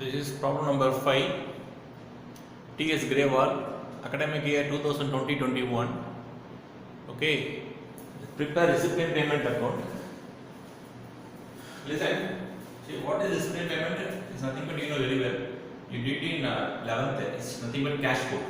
This is problem number 5. T.S. Grewal, academic year 2020-21. Okay, prepare recipient payment account. Listen, see what is recipient payment? It's nothing but you know very well. You did in 11th. It's nothing but cash book.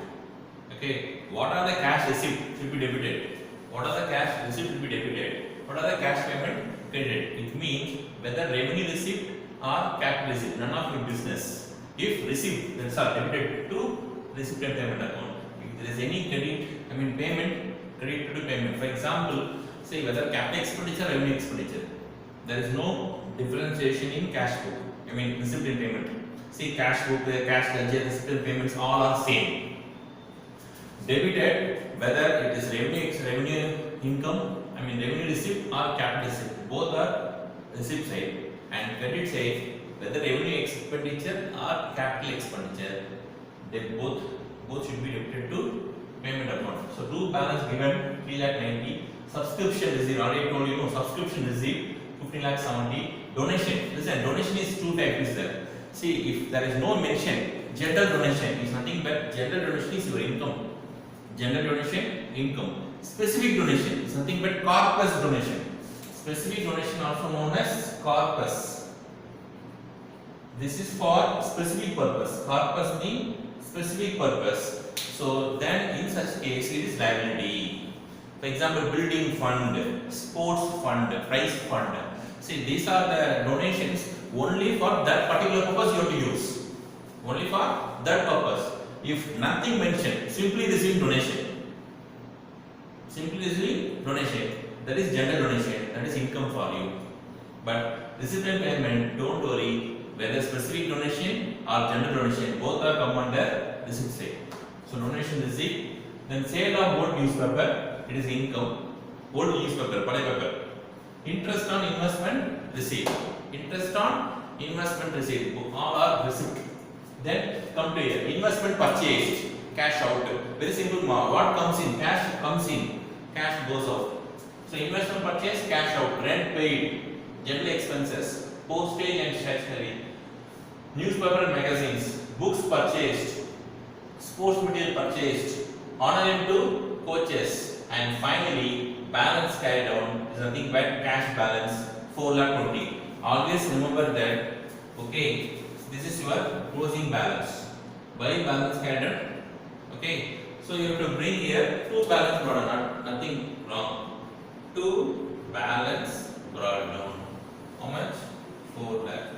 Okay, what are the cash receipt should be debited? What are the cash receipt will be debited? What are the cash payment credited? It means whether revenue receipt or capital receipt, none of your business. If receipt, that's all debited to recipient payment account. If there is any credit, payment, credit to payment. For example, say whether capital expenditure or revenue expenditure, there is no differentiation in cash book. Recipient payment. See cash book, cash ledger, recipient payments all are same. Debited, whether it is revenue income, revenue receipt or capital receipt, both are receipt side. And credit side, whether revenue expenditure or capital expenditure, they both should be debited to payment account. So true balance given 3,90,000, subscription receipt, already told you know subscription receipt 15,70,000, donation. Listen, donation is two types there. See, if there is no mention, general donation is nothing but general donation is your income. General donation, income. Specific donation is nothing but corpus donation. Specific donation also known as corpus. This is for specific purpose. Corpus means specific purpose. So then in such case it is liability. For example, building fund, sports fund, prize fund. See, these are the donations only for that particular purpose you have to use. Only for that purpose. If nothing mentioned, simply receive donation. Simply receive donation. That is general donation. That is income for you. But recipient payment, don't worry whether specific donation or general donation, both are come under receipt side. So donation receipt. Then sale of old newspaper, it is income. Old newspaper, palai paper. Interest on investment receipt. Interest on investment receipt. All are receipt. Then come to here. Investment purchased, cash out. Very simple. What comes in? Cash comes in. Cash goes out. So investment purchase, cash out. Rent paid, general expenses, postage and stationery, newspaper and magazines, books purchased, sports material purchased, honorarium to coaches, and finally balance carried on is nothing but cash balance 4,20,000. Always remember that. Okay. This is your closing balance. By balance carried on. Okay. So you have to bring here two balance brought down. Nothing wrong. Two balance brought down. How much? 4,20,000.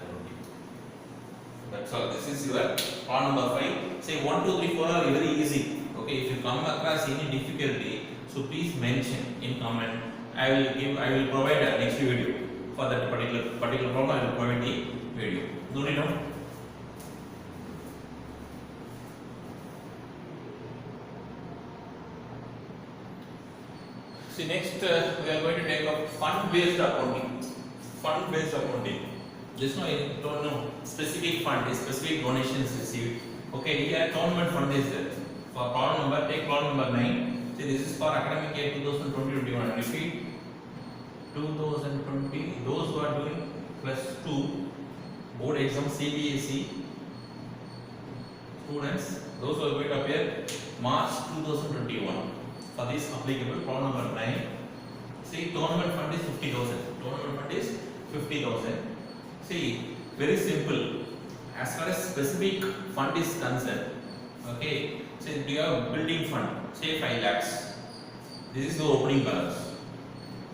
That's all. This is your problem number 5. Say 1, 2, 3, 4 are very easy. Okay. If you come across any difficulty, so please mention in comment. I will provide a next video for that particular problem. I will provide the video. Note it down. See, next we are going to take up fund-based accounting. Fund-based accounting. Just now I don't know specific fund is specific donations received. Okay, here tournament fund is there. For problem number, take problem number 9. See, this is for academic year 2020-21. Repeat 2020. Those who are doing +2 board exam CBSE students, those who are going to appear March 2021. For this applicable problem number 9. See, tournament fund is 50,000. Tournament fund is 50,000. See, very simple. As far as specific fund is concerned, okay. Say you have building fund, say 5 lakhs. This is the opening balance.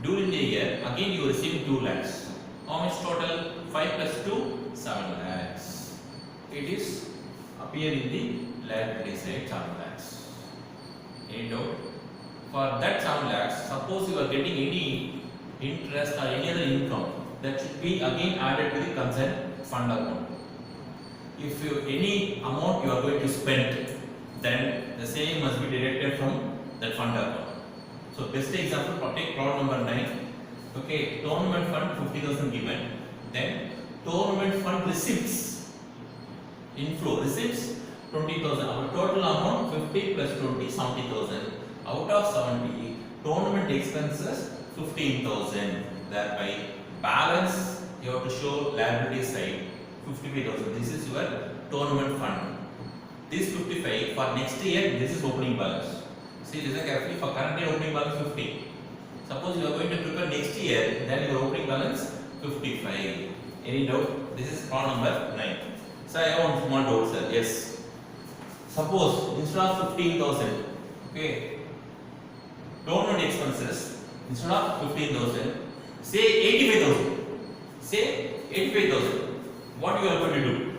During the year, again you receive 2 lakhs. How much total? 5 plus 2, 7 lakhs. It is appear in the liability side 7 lakhs. Any doubt? For that 7 lakhs, suppose you are getting any interest or any other income, that should be again added to the concerned fund account. If any amount you are going to spend, then the same must be deducted from that fund account. So best example, take problem number 9. Okay, tournament fund 50,000 given. Then tournament fund receipts, inflow receipts 20,000. Our total amount 50 plus 20, 70,000. Out of 70, tournament expenses 15,000. Thereby balance you have to show liability side 55,000. This is your tournament fund. This 55 for next year, this is opening balance. See, listen carefully. For current year opening balance 50. Suppose you are going to prepare next year, then your opening balance 55. Any doubt? This is problem number 9. So I have one small doubt, sir. Yes. Suppose instead of 15,000, okay, tournament expenses instead of 15,000, say 85,000. Say 85,000. What you are going to do?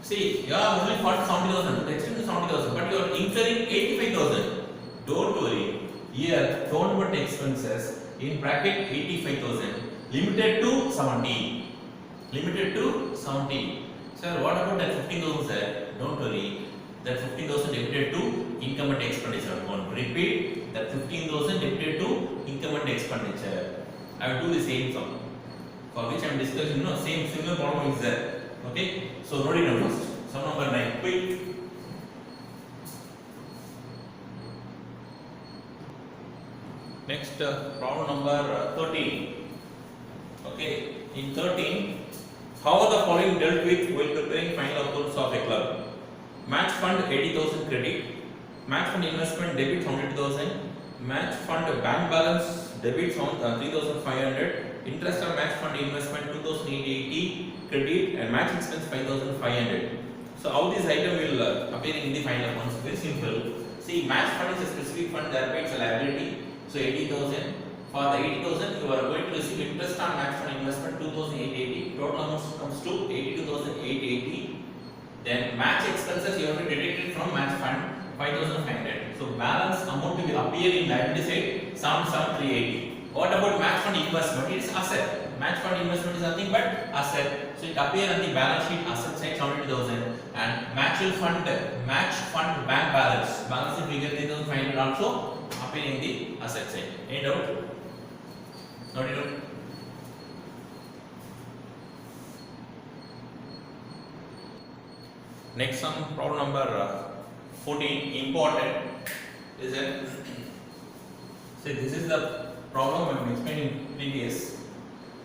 See, you are only fund 70,000, extend to 70,000, but you are incurring 85,000. Don't worry. Here, tournament expenses in bracket 85,000, limited to 70. Limited to 70. Sir, what about that 15,000, sir? Don't worry. That 15,000 debited to income and expenditure account. Repeat, that 15,000 debited to income and expenditure. I will do the same sum. For which I am discussing, no, same similar problem is there. Okay? So, note it down first. Sum number 9. Quick. Next, problem number 13. Okay? In 13, how are the following dealt with while preparing final accounts of a club? Match fund 80,000 credit, match fund investment debit 100,000, match fund bank balance debit 3,500, interest on match fund investment 2,880 credit, and match expense 5,500. So how this item will appear in the final accounts? Very simple. See, match fund is a specific fund, thereby it's a liability. So 80,000. For the 80,000, you are going to receive interest on match fund investment 2,880. Total amount comes to 82,880. Then match expenses you have to deduct it from match fund 5,500. So balance amount will appear in liability side 7,380. What about match fund investment? It is asset. Match fund investment is nothing but asset. So it appears on the balance sheet asset side 72,000, and match fund bank balance in figure 3,500 also appear in the asset side. Any doubt? Not doubt. Next one, problem number 14, important is that, so this is the problem I am explaining previous.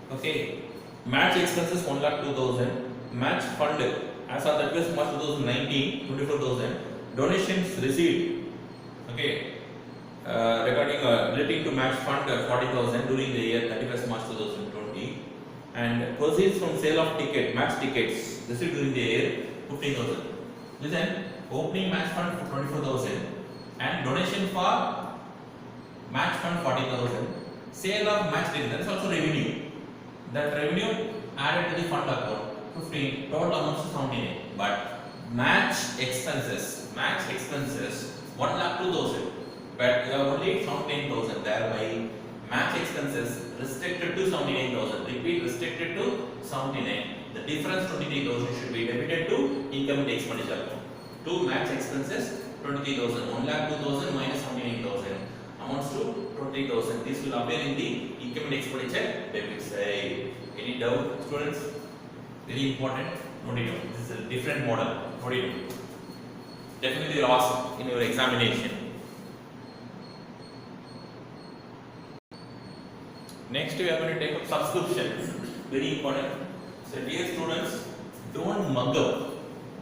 Okay, match expenses 1,02,000, match fund as on 31st March 2019 24,000, donations received, okay, regarding relating to match fund 40,000 during the year 31st March 2020, and proceeds from sale of match tickets received during the year 15,000. Listen, opening match fund for 24,000 and donation for match fund 40,000. Sale of match tickets, that is also revenue. That revenue added to the fund account 15. Total amounts to 79. But match expenses 1,02,000. But you have only found 10,000. Thereby match expenses restricted to 79,000. Repeat, restricted to 79. The difference 23,000 should be debited to income and expenditure account. To match expenses 23,000, 1,02,000 minus 79,000 amounts to 20,000. This will appear in the income and expenditure debit side. Any doubt, students? Very important. Note it down. This is a different model. Note it down. Definitely you will ask in your examination. Next we are going to take up subscription. Very important. So dear students, don't mug up.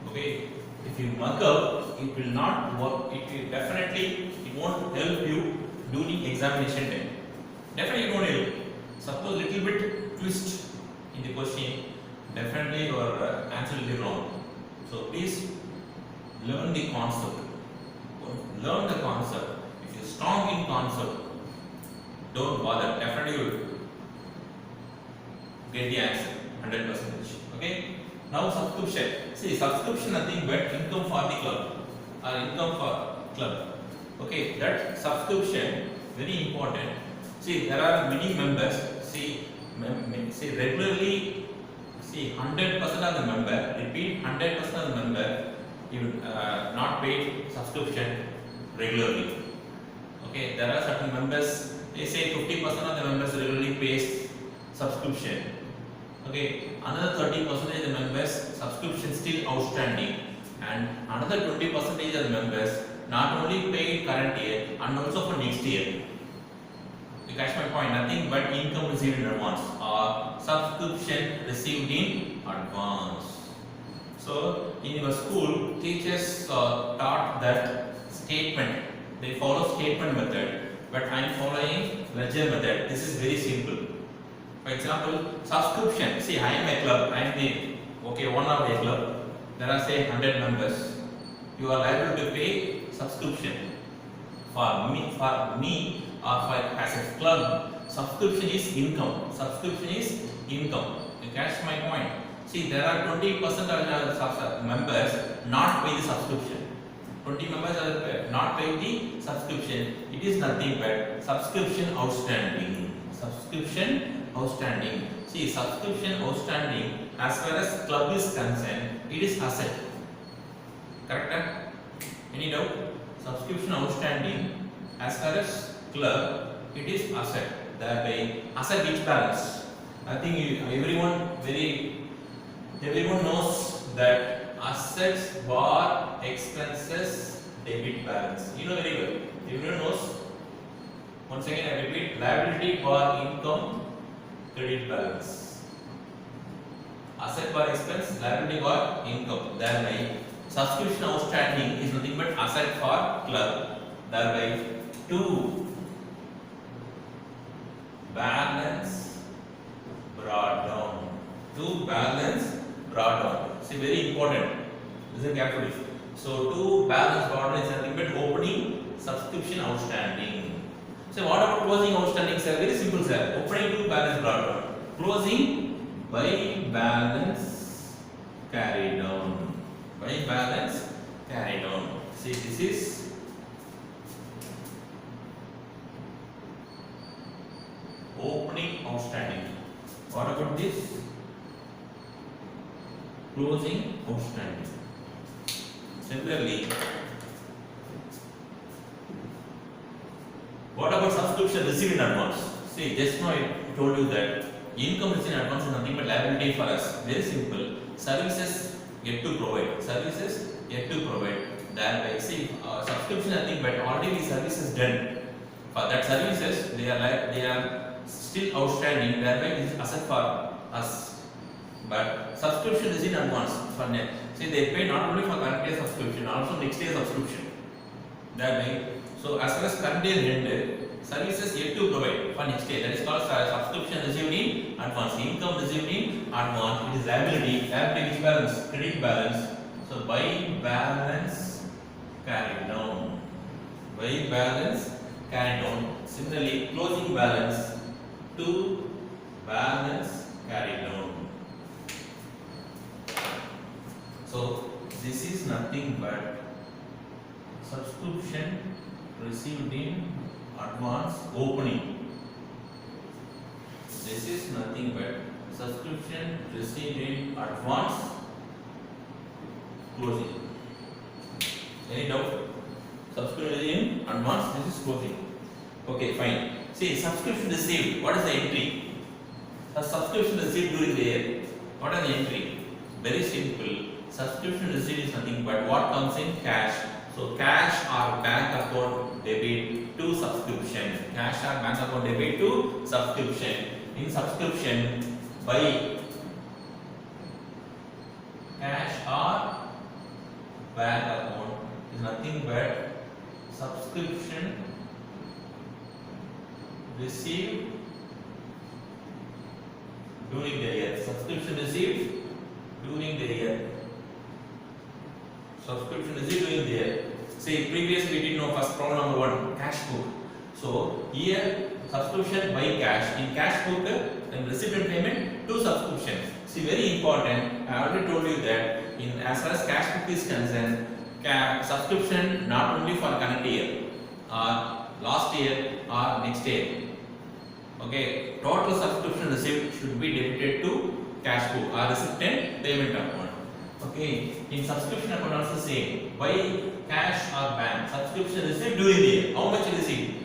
Okay, if you mug up, it will not work. It won't help you during examination time. Definitely it won't help. Suppose little bit twist in the question, definitely your answer will be wrong. So please learn the concept. Learn the concept. If you are strong in concept, don't bother. Definitely you will get the answer 100%. Okay. Now subscription. See, subscription nothing but income for the club or income for club. Okay, that subscription very important. See, there are many members. See, regularly. See, 100% of the member. Repeat, 100% of the member. You not paid subscription regularly. Okay, there are certain members. They say 50% of the members regularly pays subscription. Okay, another 30% of the members subscription still outstanding, and another 20% of the members not only paid current year and also for next year. You catch my point? Nothing but income received in advance or subscription received in advance. So in your school, teachers taught that statement. They follow statement method, but I am following ledger method. This is very simple. For example, subscription. See, I am a club. I am one of a club. There are say 100 members. You are liable to pay subscription. For me, or for as a club, subscription is income. Subscription is income. You catch my point? See, there are 20% of members not pay the subscription. 20 members are not paying the subscription. It is nothing but subscription outstanding. Subscription outstanding. See, subscription outstanding as far as club is concerned, it is asset. Correct? Any doubt? Subscription outstanding as far as club, it is asset. Thereby, asset which balance. I think everyone knows that assets bar expenses debit balance. You know very well. Everyone knows. Once again, I repeat: liability bar income credit balance. Asset bar expense, liability bar income. Thereby, subscription outstanding is nothing but asset for club. Thereby, to balance brought down. To balance brought down. See, very important. Listen carefully. So, to balance brought down is nothing but opening subscription outstanding. So, what about closing outstanding, sir? Very simple, sir. Opening to balance brought down. Closing by balance carried down. By balance carried down. See, this is opening outstanding. What about this? Closing outstanding. Similarly, what about subscription received in advance? See, just now I told you that income received in advance is nothing but liability for us. Very simple. Services yet to provide. Services yet to provide. Thereby, see, subscription nothing but already the service is done. For that services, they are still outstanding. Thereby, it is asset for us. But subscription is in advance for net. See, they pay not only for current year subscription, also next year subscription. Thereby, so as far as current year ended, services yet to provide for next year. That is called subscription received in advance. Income received in advance. It is liability. Liability which balance? Credit balance. So by balance carried down. By balance carried down. Similarly, closing balance to balance carried down. So this is nothing but subscription received in advance opening. This is nothing but subscription received in advance closing. Any doubt? Subscription received in advance, this is closing. Okay, fine. See, subscription received, what is the entry? A subscription received during the year. What is the entry? Very simple. Subscription received is nothing but what comes in cash. So cash or bank account debit to subscription. Cash or bank account debit to subscription. In subscription, by cash or bank account is nothing but subscription received during the year. Subscription received during the year. Subscription received during the year. Say previously we did know first problem number 1, cash book. So here subscription by cash. In cash book and receipt and payment to subscription. See, very important. I already told you that in as far as cash book is concerned, subscription not only for current year or last year or next year. Okay, total subscription received should be debited to cash book or receipt and payment account. Okay, in subscription account also same. By cash or bank, subscription received during the year. How much received?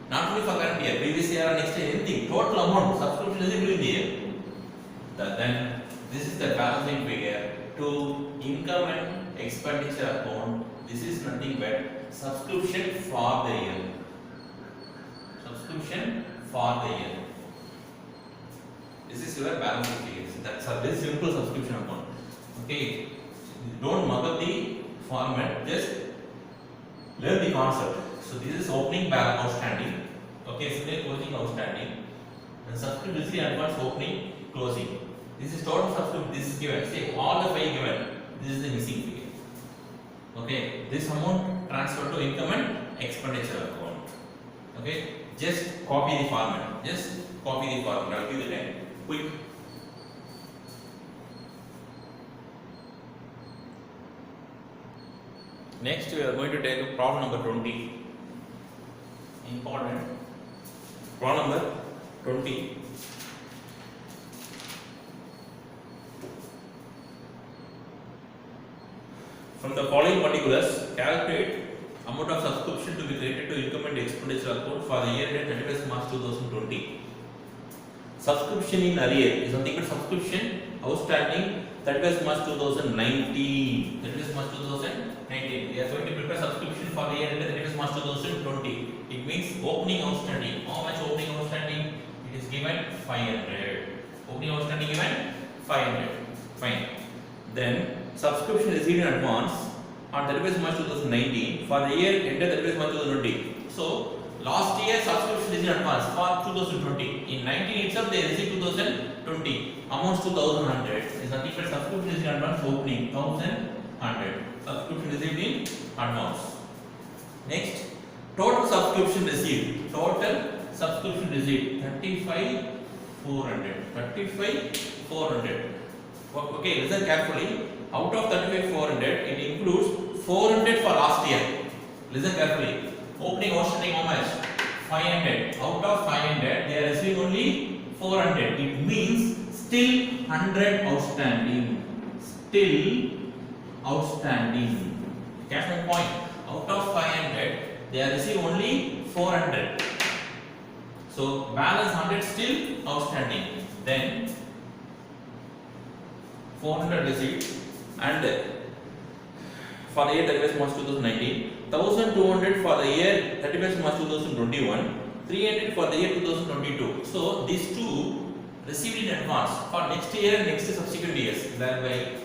Not only for current year, previous year or next year, anything. Total amount subscription received during the year. Then this is the balancing figure to income and expenditure account. This is nothing but subscription for the year. Subscription for the year. This is your balancing figure. That's a very simple subscription account. Okay, don't mug up the format, just learn the concept. So this is opening balance outstanding. Okay, so then closing outstanding. And subscript received advance opening closing. This is total subscript. This is given. Say all the 5 given. This is the missing figure. Okay, this amount transferred to income and expenditure account. Okay, just copy the format. Just copy the format. I'll give it a quick. Next, we are going to take problem number 20. Important. Problem number 20. From the following particulars, calculate amount of subscription to be credited to income and expenditure account for the year ended 31st March 2020. Subscription in arrear is nothing but subscription outstanding 31st March 2019. 31st March 2019. We are going to prepare subscription for the year ended 31st March 2020. It means opening outstanding. How much opening outstanding? It is given 500. Opening outstanding given 500. Fine. Then subscription received in advance on 31st March 2019 for the year ended 31st March 2020. So last year subscription received in advance for 2020. In 19 itself they received 2020. Amounts to 1100. Is nothing but subscription received in advance opening 1100. Subscription received in advance. Next, total subscription received. Total subscription received 35,400. 35,400. Okay, listen carefully. Out of 35,400, it includes 400 for last year. Listen carefully. Opening outstanding how much? 500. Out of 500, they are receiving only 400. It means still 100 outstanding. Still outstanding. Catch my point. Out of 500, they are receiving only 400. So balance 100 still outstanding. Then 400 received, and for the year 31st March 2019, 1200 for the year 31st March 2021, 300 for the year 2022. So these two received in advance for next year and next subsequent years. Thereby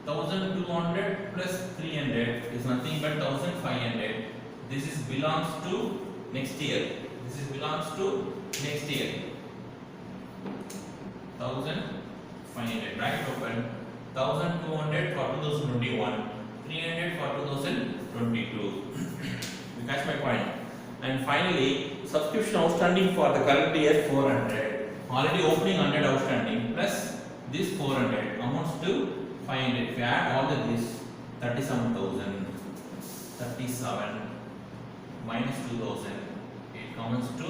1200 plus 300 is nothing but 1500. This is belongs to next year. This is belongs to next year. 1500. Bracket open. 1200 for 2021. 300 for 2022. You catch my point. And finally, subscription outstanding for the current year 400. Already opening 100 outstanding plus this 400 amounts to 500. If you add all of this, 37,000. 37 minus 2,000. It comes to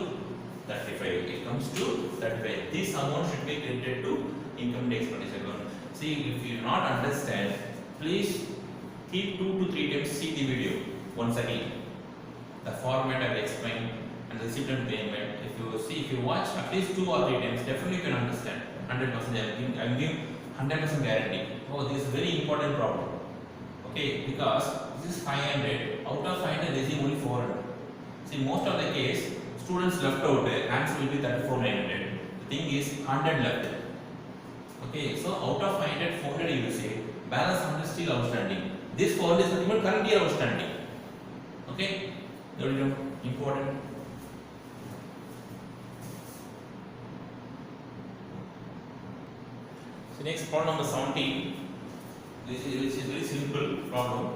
35. It comes to 35. This amount should be credited to income and expenditure account. See, if you do not understand, please keep 2 to 3 times see the video once again. The format I will explain and receipt and payment. If you watch at least 2 or 3 times, definitely you can understand. 100% I will give 100% guarantee. Oh, this is a very important problem. Okay, because this is 500. Out of 500, there is only 400. See, most of the case, students left out. Answer will be 34,900. The thing is 100 left. Okay, so out of 500, 400 you will say. Balance 100 still outstanding. This 400 is nothing but current year outstanding. Okay, that is important. So next problem number 17. This is very simple problem.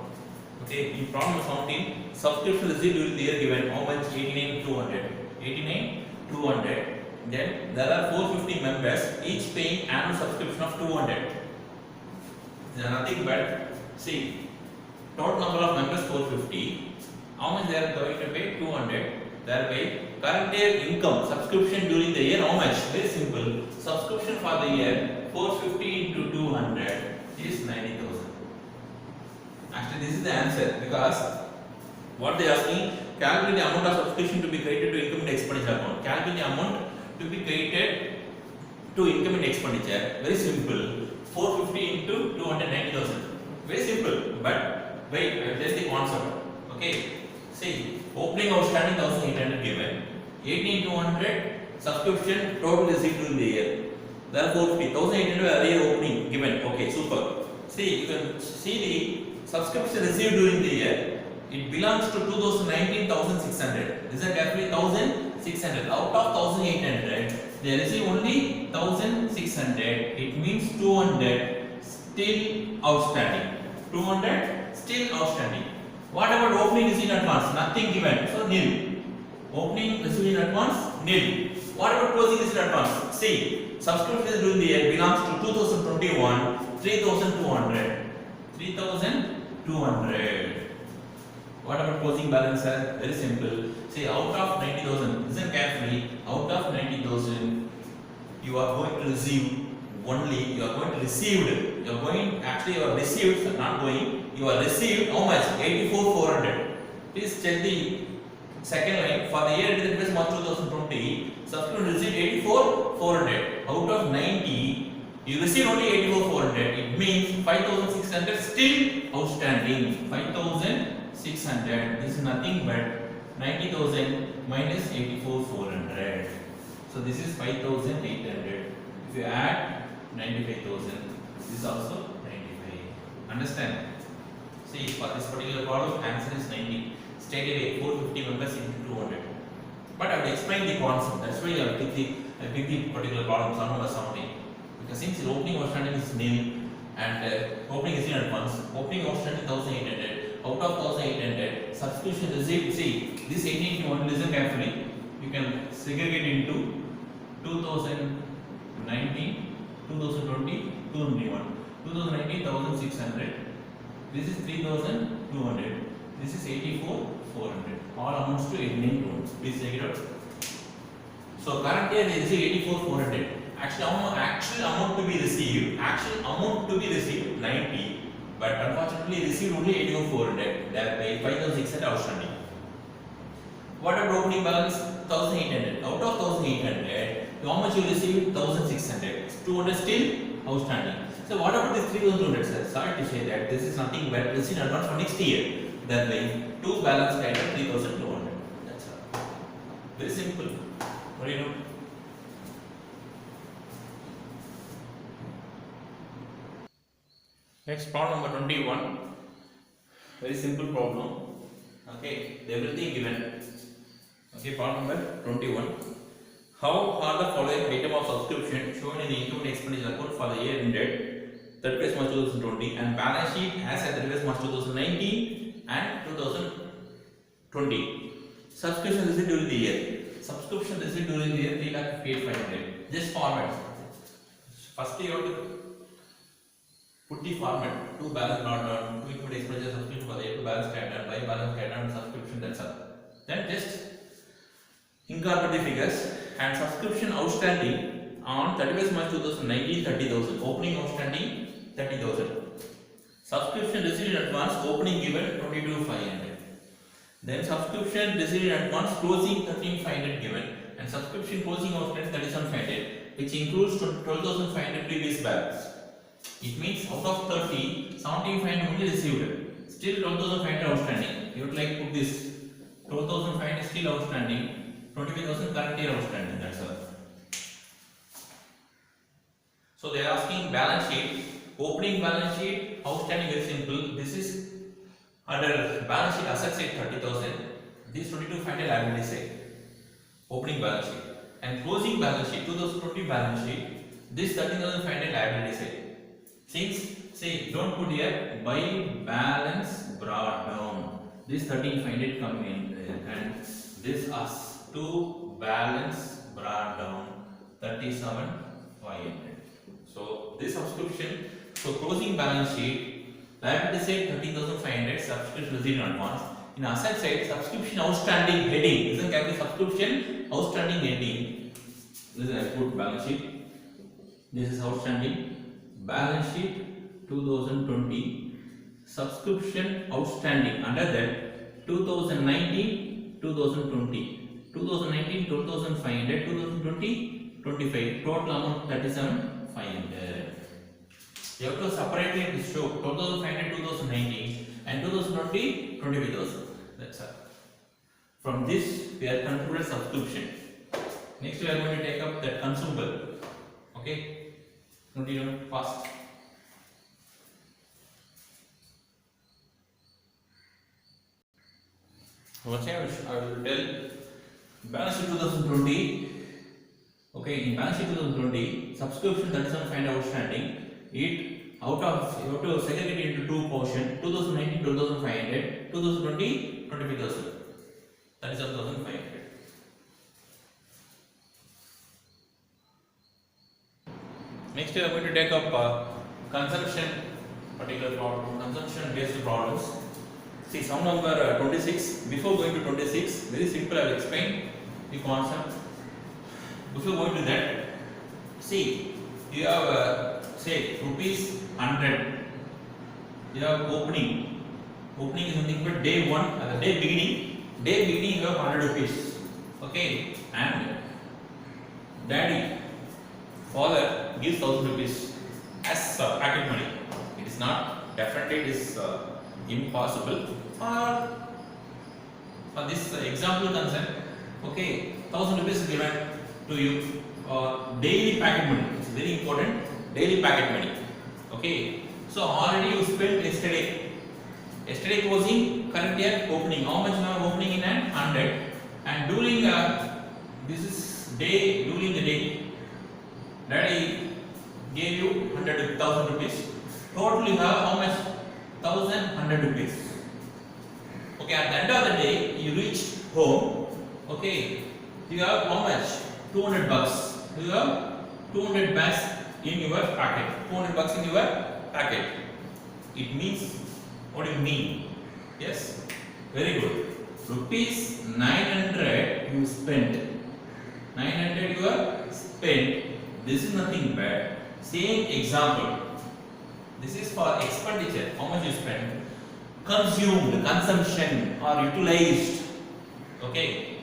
Okay, in problem number 17, subscription received during the year given how much? 89,200. 89,200. Then there are 450 members, each paying annual subscription of 200. There are nothing but, see, total number of members 450. How much they are going to pay? 200. Thereby, current year income subscription during the year how much? Very simple. Subscription for the year 450 into 200 is 90,000. Actually, this is the answer because what they are asking, calculate the amount of subscription to be credited to income and expenditure account. Calculate the amount to be credited to income and expenditure. Very simple. 450 into 290,000. Very simple. But wait, I will tell the concept. Okay. See, opening outstanding 1,800 given. 18,200 subscription total received during the year. Therefore, 450. 1,800 arrear opening given. Okay, super. See, you can see the subscription received during the year. It belongs to 2019 1600. Listen carefully, 1600. Out of 1800, they receive only 1600. It means 200 still outstanding. 200 still outstanding. What about opening received in advance? Nothing given, so nil. Opening received in advance, nil. What about closing received in advance? See, subscription during the year belongs to 2021, 3200. 3200. What about closing balance, sir? Very simple. See, out of 90,000, listen carefully, out of 90,000, you are going to receive only, you are going to received, you are going, actually you are received, so not going, you are received how much? 84,400. Please check the second line. For the year ended 31st March 2020, subscription received 84,400. Out of 90, you received only 84,400. It means 5,600 still outstanding. 5,600. This is nothing but 90,000 minus 84,400. So this is 5,800. If you add 95,000, this is also 95. Understand? See, for this particular problem, answer is 90. Straight away, 450 members into 200. But I will explain the concept. That's why I pick the particular problem, sum number 70. Because since the opening outstanding is nil and opening is in advance, opening outstanding 1,800. Out of 1,800, subscription received. See, this 18 you want to listen carefully. You can segregate into 2019, 2020, 2021. 2019 1,600. This is 3,200. This is 84,400. All amounts to 89,200. Please check it out. So current year they receive 84,400. Actual amount to be received 90, but unfortunately received only 84,400. That way 5,600 outstanding. What about opening balance? 1,800. Out of 1,800, how much you received? 1,600. 200 still outstanding. So what about this 3,200, sir? Sorry to say that this is nothing but receipt advance for next year. That way, two balance item 3,200. That's all. Very simple. What do you know? Next, problem number 21. Very simple problem. Okay, everything given. Okay, problem number 21. How are the following item of subscription shown in the income and expenditure account for the year ended 31st March 2020 and balance sheet as at 31st March 2019 and 2020? Subscription received during the year. Subscription received during the year 3,58,500. Just format. First you have to put the format. Two balance not done, two income expenditure subscription for the year, two balance carried by balance carried and subscription, that's all. Then just incorporate the figures and subscription outstanding on 31st March 2019 30,000. Opening outstanding 30,000. Subscription received in advance, opening given 22,500. Then subscription received in advance, closing 13,500 given, and subscription closing outstanding 37,500, which includes 12,500 previous balance. It means out of 30, 17,500 only received. Still 12,500 outstanding. You would like to put this 12,500 still outstanding, 25,000 current year outstanding. That's all. So they are asking balance sheet. Opening balance sheet, outstanding, very simple. This is under balance sheet asset side 30,000. This 22,500 liability side. Opening balance sheet. And closing balance sheet, 2020 balance sheet. This 13,500 liability side. Since, say, don't put here by balance brought down. This 13,500 come in and this as to balance brought down 37,500. So this subscription. So closing balance sheet, liability side 30,500, subscription received in advance. In asset side, subscription outstanding heading. Listen carefully, subscription outstanding heading. Listen, I put balance sheet. This is outstanding. Balance sheet 2020. Subscription outstanding. Under that, 2019, 2020. 2019, 12,500. 2020, 25. Total amount 37,500. You have to separately show 12,500, 2019 and 2020, 25,000. That's all. From this, we are concluded subscription. Next, we are going to take up that consumable. Okay? Continue fast. First thing I will tell balance sheet 2020. Okay, in balance sheet 2020, subscription 37,500 outstanding. It out of you have to segregate it into two portion: 2019 2500, 2020 25,000. 37,500. Next, we are going to take up consumption particular problem, consumption based problems. See, sum number 26. Before going to 26, very simple. I will explain the concept. Before going to that, see, you have say rupees 100. You have opening. Opening is nothing but day one. At the day beginning, you have 100 rupees. Okay, and daddy, father gives 1,000 rupees as packet money. It is not definitely it is impossible. For this example concern, okay, 1,000 rupees is given to you daily packet money. It's very important. Daily packet money. Okay, so already you spent yesterday. Yesterday closing, current year opening. How much now opening in hand? 100. And during this is day, during the day, daddy gave you 100,000 rupees. Total you have how much? 1,100 rupees. Okay, at the end of the day, you reach home. Okay, you have how much? 200 bucks. You have 200 bucks in your packet. 200 bucks in your packet. It means, what do you mean? Yes, very good. Rupees 900 you spent. 900 you have spent. This is nothing bad. Same example. This is for expenditure. How much you spend? Consumed, consumption or utilized. Okay.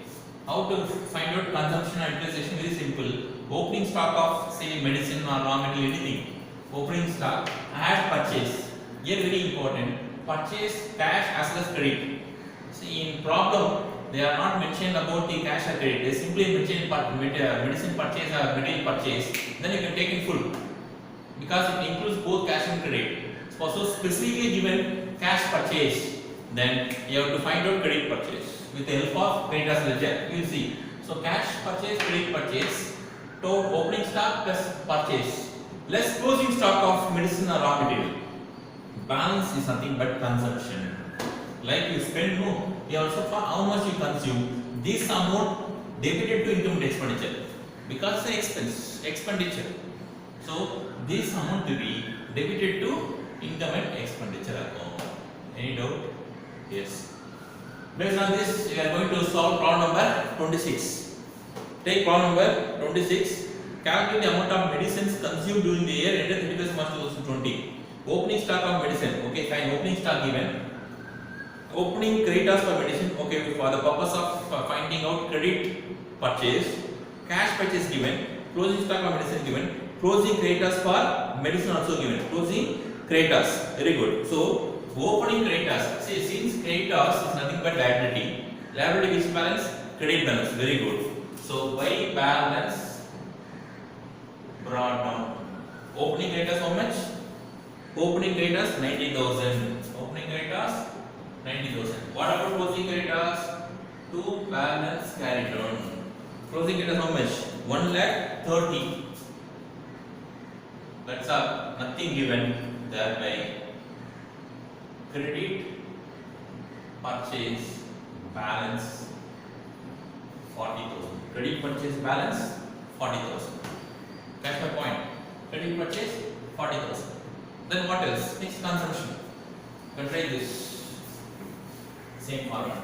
How to find out consumption or utilization? Very simple. Opening stock of say medicine or raw material, anything. Opening stock, add purchase. Here very important. Purchase cash as well as credit. See, in problem they are not mentioned about the cash or credit. They simply mention medicine purchase or material purchase. Then you can take in full because it includes both cash and credit. So specifically given cash purchase, then you have to find out credit purchase with the help of creditors ledger. You will see. So cash purchase, credit purchase, total opening stock plus purchase, less closing stock of medicine or raw material. Balance is nothing but consumption. Like you spend more, you also found how much you consume. This amount debited to income and expenditure because the expenditure. So this amount to be debited to income and expenditure account. Any doubt? Yes. Based on this, we are going to solve problem number 26. Take problem number 26. Calculate the amount of medicines consumed during the year ended 31st March 2020. Opening stock of medicine. Okay, fine. Opening stock given. Opening creditors for medicine. Okay, for the purpose of finding out credit purchase. Cash purchase given. Closing stock of medicine given. Closing creditors for medicine also given. Closing creditors. Very good. So, opening creditors. See, since creditors is nothing but liability. Liability which balance? Credit balance. Very good. So, by balance brought down. Opening creditors how much? Opening creditors 90,000. Opening creditors 90,000. What about closing creditors? To balance carried on. Closing creditors how much? 1,30,000. That's all. Nothing given. Thereby credit purchase balance 40,000. Credit purchase balance 40,000. That's my point. Credit purchase 40,000. Then what else? Next consumption. You can try this. Same format.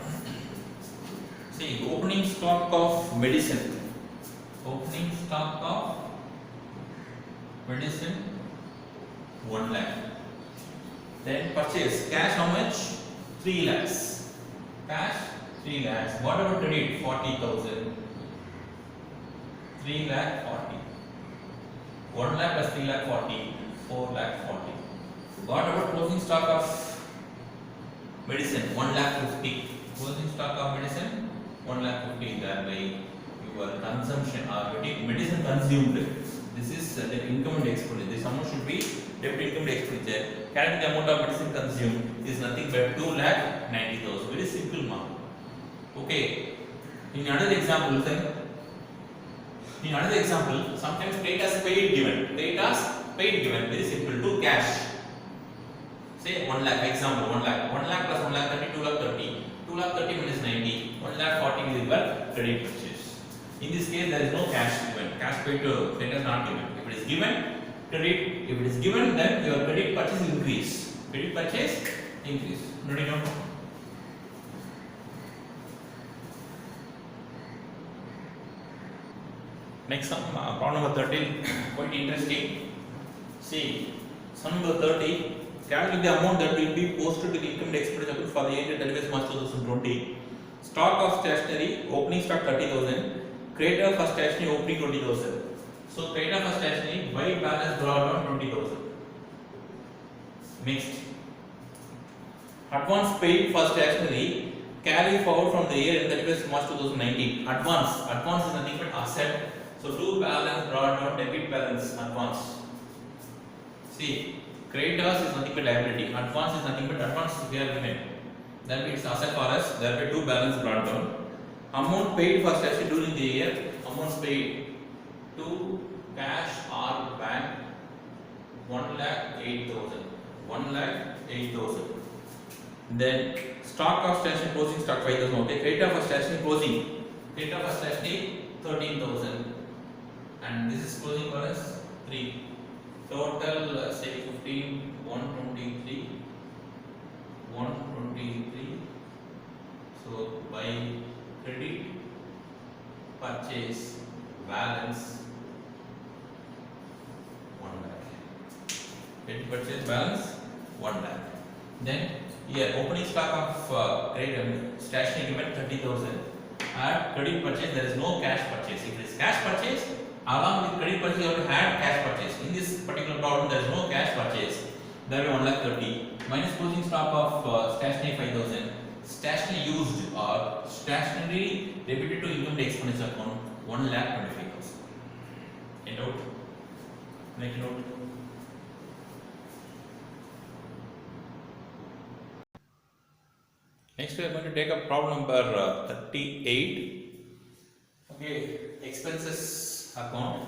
See, opening stock of medicine. Opening stock of medicine 1 lakh. Then purchase cash how much? 3 lakhs. Cash 3 lakhs. What about credit? 40,000. 3 lakh 40. 1 lakh plus 3 lakh 40. 4 lakh 40. What about closing stock of medicine? 1 lakh 50. Closing stock of medicine 1 lakh 50. Thereby your consumption or medicine consumed. This is the income and expenditure. This amount should be debit income and expenditure. Calculate the amount of medicine consumed is nothing but 2,90,000. Very simple mark. Okay. In another example, sometimes creditors paid given. Creditors paid given. Very simple. To cash. Say 1 lakh. Example 1 lakh. 1 lakh plus 1 lakh 30. 2 lakh 30. 2 lakh 30 minus 90. 1 lakh 40 is equal credit purchase. In this case, there is no cash given. Cash paid to creditors not given. If it is given, credit. If it is given, then your credit purchase increase. Credit purchase increase. Note it down. Next sum, problem number 13, quite interesting. See, sum number 30, calculate the amount that will be posted to the income tax expenditure for the year 31st March 2020. Stock of stationery, opening stock 30,000, creditor for stationery opening 20,000. So, creditor for stationery, by balance brought down 20,000. Next, advance paid for stationery, carry forward from the year 31st March 2019. Advance is nothing but asset. So, to balance brought down debit balance advance. See, creditors is nothing but liability. Advance is nothing but advance we are given. That means asset for us. Thereby, to balance brought down. Amount paid for stationery during the year. Amounts paid to cash or bank 1,08,000. 1,08,000. Then stock of stationery closing stock 5,000. Okay, creditor for stationery closing. Creditor for stationery 13,000. And this is closing balance 3. Total say 15, 123. So by credit purchase balance 1 lakh. Credit purchase balance 1 lakh. Then here opening stock of credit stationery given 30,000. At credit purchase there is no cash purchase. If it is cash purchase, along with credit purchase you have to add cash purchase. In this particular problem there is no cash purchase. There will be 1,30,000 minus closing stock of stationery 5,000. Stationery used or stationery debited to income tax expenditure account 1,25,000. End out. Make note. Next we are going to take up problem number 38. Okay, expenses account.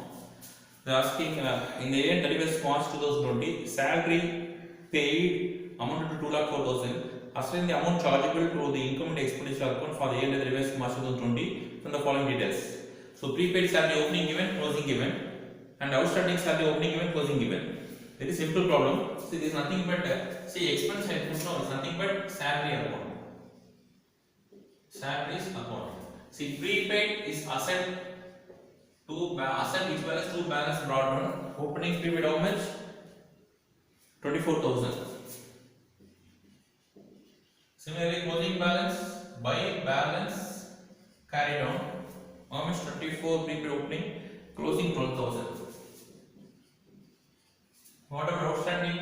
They are asking in the year 31st March 2020, salary paid amounted to 2,04,000. Ascertain the amount chargeable to the income and expenditure account for the year 31st March 2020 from the following details. So, prepaid salary opening given, closing given, and outstanding salary opening given, closing given. Very simple problem. See, there is nothing but see expense and no, it's nothing but salary account. Salaries account. See, prepaid is asset which balance to balance brought down. Opening prepaid how much? 24,000. Similarly, closing balance by balance carried on. How much? 24 prepaid opening, closing 12,000. What about outstanding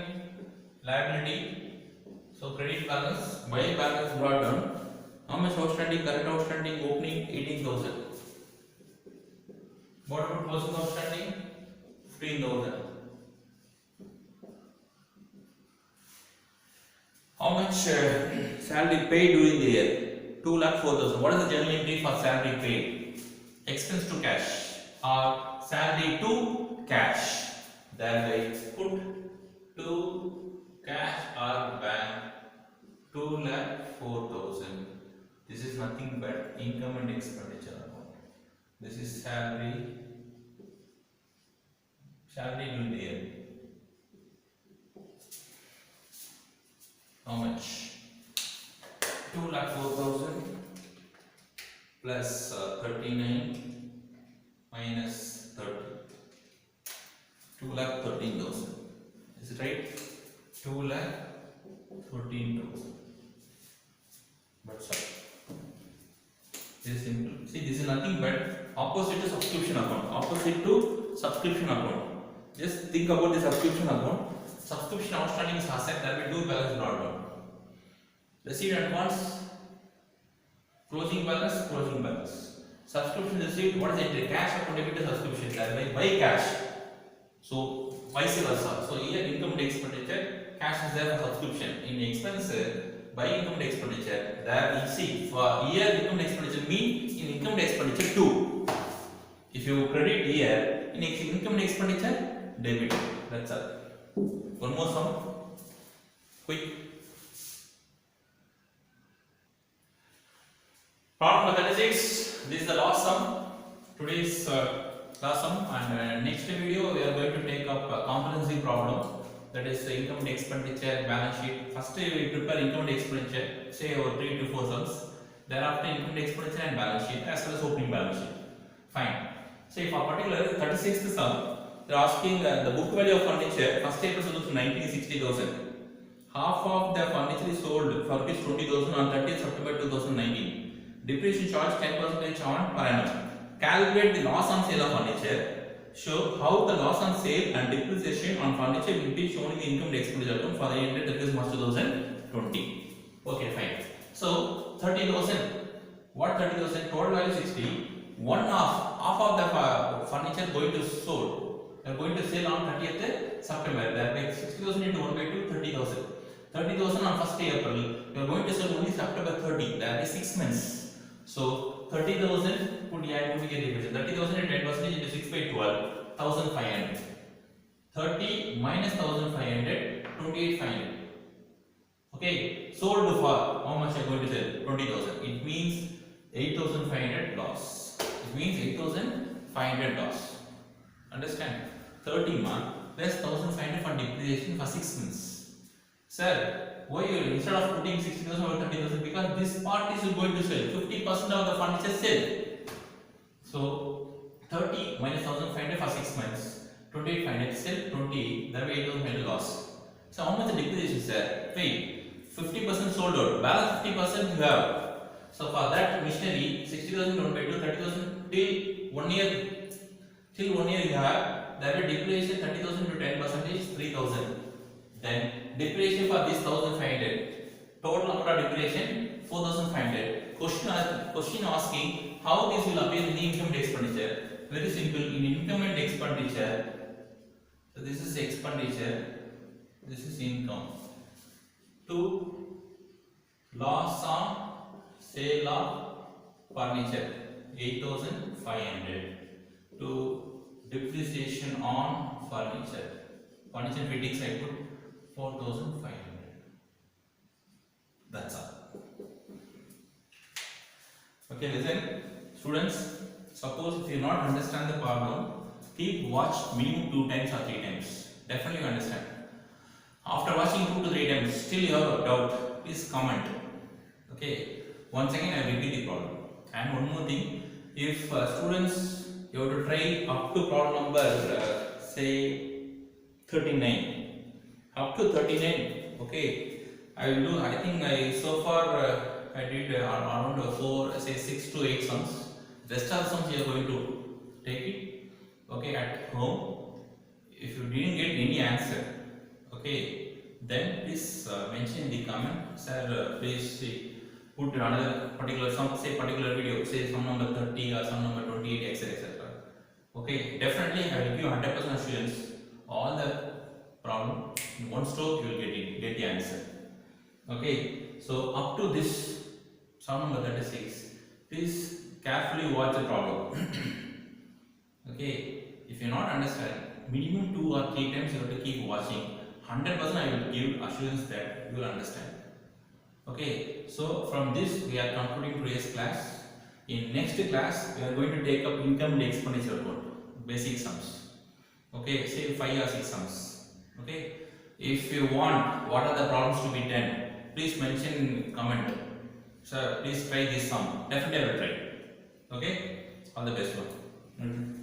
liability? So credit balance by balance brought down. How much outstanding? Current outstanding opening 18,000. What about closing outstanding? 15,000. How much salary paid during the year? 2,04,000. What is the journal entry for salary paid? Expense to cash or salary to cash. Thereby put to cash or bank 2,04,000. This is nothing but income and expenditure account. This is salary during the year. How much? 2,04,000 plus 39 minus 30. 2,13,000. Is it right? 2,13,000. But sorry. This is simple. See, this is nothing but opposite to subscription account. Opposite to subscription account. Just think about the subscription account. Subscription outstanding is asset that we do balance brought down. Received advance, closing balance. Subscription received, what is it? Cash account debit to subscription, thereby by cash. So vice versa. So here income and expenditure, cash is there for subscription. In expense, by income and expenditure. There you see for year income and expenditure mean in income and expenditure 2. If you credit year in income and expenditure debit. That's all. One more sum. Quick. Problem number 36. This is the last sum. Today's last sum, and next video we are going to take up a comprehensive problem. That is the income and expenditure balance sheet. First we prepare income and expenditure, say over 3 to 4 sums. Thereafter income and expenditure and balance sheet as well as opening balance sheet. Fine. So for particular 36th sum, they are asking the book value of furniture. First April solution 1960,000. Half of the furniture is sold for rupees 20,000 on 30th September 2019. Depreciation charge 10% on per annum. Calculate the loss on sale of furniture. Show how the loss on sale and depreciation on furniture will be shown in the income and expenditure account for the end that is March 2020. Okay, fine. So 30,000. What 30,000? Total value 60. One half of the furniture going to sold. They are going to sell on 30th September. That makes 60,000 into 1 by 2, 30,000. 30,000 on 1st April. You are going to sell only September 30. That is 6 months. So 30,000 could add to get division. 30,000 and 10% into 6 by 12, 1,500. 30 minus 1,500, 28,500. Okay, sold for how much are going to sell? 20,000. It means 8,500 loss. It means 8,500 loss. Understand? 30 month plus 1,500 for depreciation for 6 months. Sir, why you instead of putting 60,000 or 30,000? Because this part is going to sell. 50% of the furniture sell. So 30 minus 1,500 for 6 months. 28,500 sell 20. That way 8,500 loss. So how much the depreciation, sir? Wait, 50% sold out. Balance 50% you have. So for that machinery, 60,000 divided by 2, 30,000 till 1 year. Till 1 year you have. That way depreciation 30,000 to 10% is 3,000. Then depreciation for this 1,500. Total number of depreciation 4,500. Question asking how this will appear in the income and expenditure. Very simple. In income and expenditure, so this is expenditure, this is income. To loss on sale of furniture 8,500. To depreciation on furniture. Furniture fittings I put 4,500. That's all. Okay, listen, students. Suppose if you not understand the problem, keep watch minimum 2 times or 3 times. Definitely you understand. After watching 2 to 3 times, still you have a doubt, please comment. Okay. Once again, I repeat the problem. And one more thing, if students you have to try up to problem number say 39. Up to 39, okay. I will do. I think so far I did around 6 to 8 sums. Rest of the sums you are going to take it, okay, at home. If you didn't get any answer, okay, then please mention in the comment, sir. Please put another particular sum, say particular video, say sum number 30 or sum number 28, etc. Okay, definitely I will give 100% assurance. All the problem in one stroke you will get the answer. Okay, so up to this sum number 36, please carefully watch the problem. Okay, if you not understand, minimum 2 or 3 times you have to keep watching. 100% I will give assurance that you will understand. Okay, so from this we are concluding today's class. In next class we are going to take up income and expenditure account, basic sums. Okay, say 5 or 6 sums. Okay, if you want what are the problems to be done, please mention in comment. Sir, please try this sum. Definitely I will try. Okay, all the best one.